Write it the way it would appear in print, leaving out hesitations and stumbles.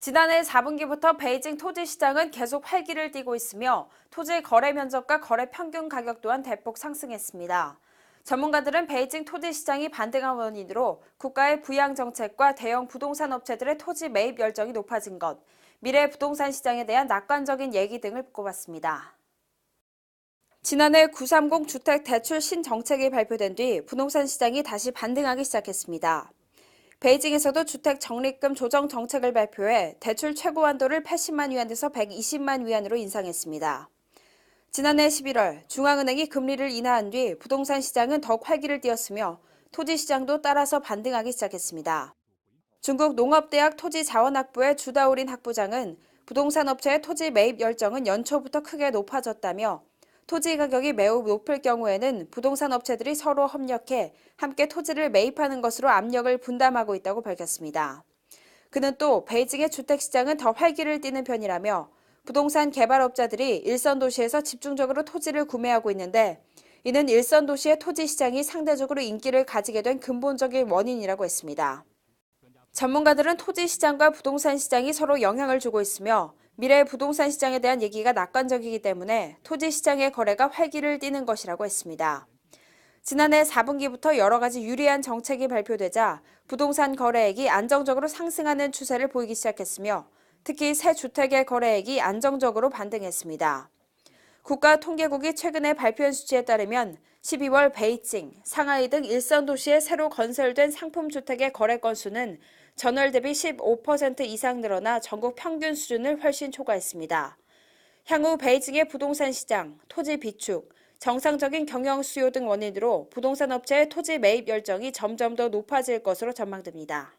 지난해 4분기부터 베이징 토지 시장은 계속 활기를 띠고 있으며 토지 거래 면적과 거래 평균 가격 또한 대폭 상승했습니다. 전문가들은 베이징 토지 시장이 반등한 원인으로 국가의 부양 정책과 대형 부동산 업체들의 토지 매입 열정이 높아진 것, 미래 부동산 시장에 대한 낙관적인 얘기 등을 꼽았습니다. 지난해 930 주택 대출 신정책이 발표된 뒤 부동산 시장이 다시 반등하기 시작했습니다. 베이징에서도 주택 적립금 조정 정책을 발표해 대출 최고 한도를 80만 위안에서 120만 위안으로 인상했습니다. 지난해 11월 중앙은행이 금리를 인하한 뒤 부동산 시장은 더욱 활기를 띠었으며 토지 시장도 따라서 반등하기 시작했습니다. 중국 농업대학 토지자원학부의 주다우린 학부장은 부동산 업체의 토지 매입 열정은 연초부터 크게 높아졌다며 토지 가격이 매우 높을 경우에는 부동산 업체들이 서로 협력해 함께 토지를 매입하는 것으로 압력을 분담하고 있다고 밝혔습니다. 그는 또 베이징의 주택시장은 더 활기를 띠는 편이라며 부동산 개발업자들이 일선 도시에서 집중적으로 토지를 구매하고 있는데 이는 일선 도시의 토지 시장이 상대적으로 인기를 가지게 된 근본적인 원인이라고 했습니다. 전문가들은 토지 시장과 부동산 시장이 서로 영향을 주고 있으며 미래 부동산 시장에 대한 얘기가 낙관적이기 때문에 토지 시장의 거래가 활기를 띠는 것이라고 했습니다. 지난해 4분기부터 여러 가지 유리한 정책이 발표되자 부동산 거래액이 안정적으로 상승하는 추세를 보이기 시작했으며 특히 새 주택의 거래액이 안정적으로 반등했습니다. 국가통계국이 최근에 발표한 수치에 따르면 12월 베이징, 상하이 등 일선 도시에 새로 건설된 상품주택의 거래 건수는 전월 대비 15% 이상 늘어나 전국 평균 수준을 훨씬 초과했습니다. 향후 베이징의 부동산 시장, 토지 비축, 정상적인 경영 수요 등 원인으로 부동산 업체의 토지 매입 열정이 점점 더 높아질 것으로 전망됩니다.